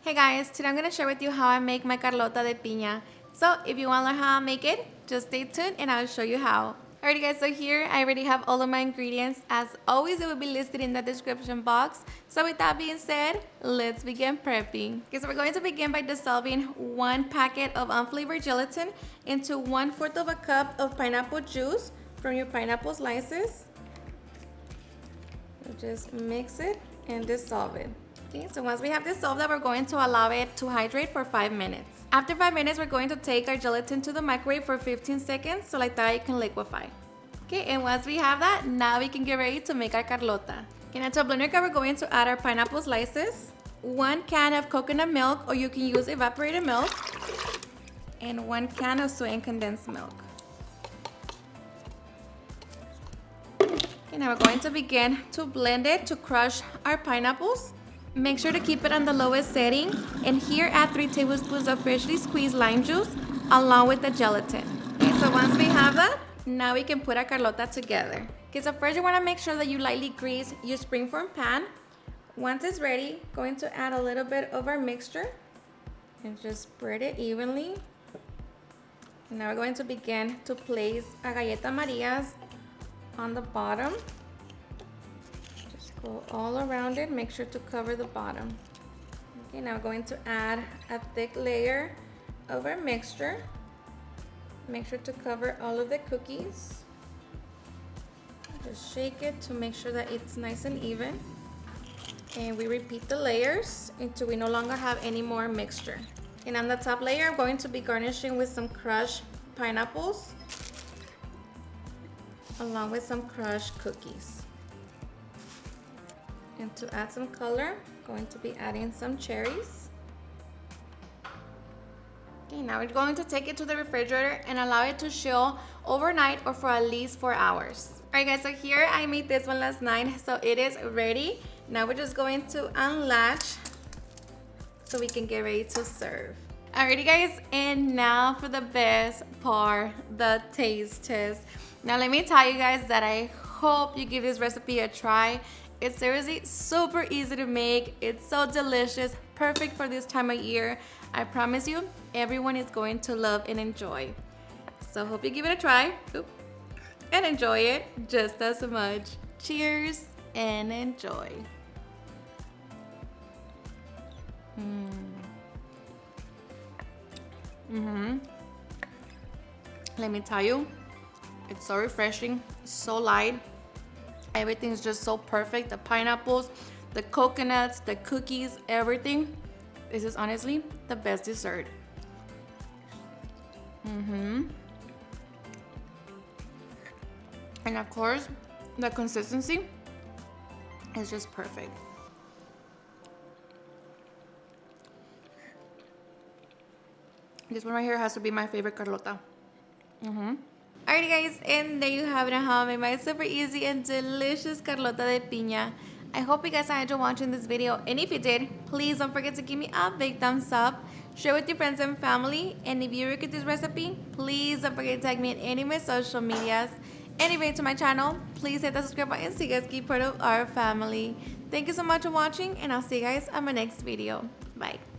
Hey guys, today I'm going to share with you how I make my Carlota de Piña. So if you want to learn how I make it, just stay tuned and I'll show you how. Alrighty guys, so here I already have all of my ingredients. As always, it will be listed in the description box. So with that being said, let's begin prepping. Okay, so we're going to begin by dissolving 1 packet of unflavored gelatin into 1/4 of a cup of pineapple juice from your pineapple slices. Just mix it and dissolve it. Okay, so once we have dissolved that, we're going to allow it to hydrate for 5 minutes. After 5 minutes, we're going to take our gelatin to the microwave for 15 seconds, so like that it can liquefy. Okay, and once we have that, now we can get ready to make our Carlota. Okay, now to a blender cup, we're going to add our pineapple slices, 1 can of coconut milk, or you can use evaporated milk, and 1 can of sweetened condensed milk. Okay, now we're going to begin to blend it to crush our pineapples. Make sure to keep it on the lowest setting, and here add 3 tablespoons of freshly squeezed lime juice along with the gelatin. Okay, so once we have that, now we can put our Carlota together. Okay, so first you want to make sure that you lightly grease your springform pan. Once it's ready, going to add a little bit of our mixture and just spread it evenly. And now we're going to begin to place our galletas Marias on the bottom. Go all around it, make sure to cover the bottom. Okay, now we're going to add a thick layer of our mixture. Make sure to cover all of the cookies. Just shake it to make sure that it's nice and even. And we repeat the layers until we no longer have any more mixture. And on the top layer, I'm going to be garnishing with some crushed pineapples along with some crushed cookies. And to add some color, I'm going to be adding some cherries. Okay, now we're going to take it to the refrigerator and allow it to chill overnight or for at least 4 hours. Alright guys, so here I made this one last night, so it is ready. Now we're just going to unlatch so we can get ready to serve. Alrighty guys, and now for the best part, the taste test. Now let me tell you guys that I hope you give this recipe a try. It's seriously super easy to make. It's so delicious, perfect for this time of year. I promise you, everyone is going to love and enjoy. So hope you give it a try and enjoy it just as much. Cheers and enjoy. Let me tell you, it's so refreshing, so light. Everything's just so perfect. The pineapples, the coconuts, the cookies, everything. This is honestly the best dessert. And of course, the consistency is just perfect. This one right here has to be my favorite Carlota. Alrighty guys, and there you have it at home. I made my super easy and delicious Carlota de Piña. I hope you guys enjoyed watching this video, and if you did, please don't forget to give me a big thumbs up, share with your friends and family, and if you like this recipe, please don't forget to tag me in any of my social medias. And if you're new to my channel, please hit the subscribe button so you guys keep part of our family. Thank you so much for watching, and I'll see you guys on my next video. Bye.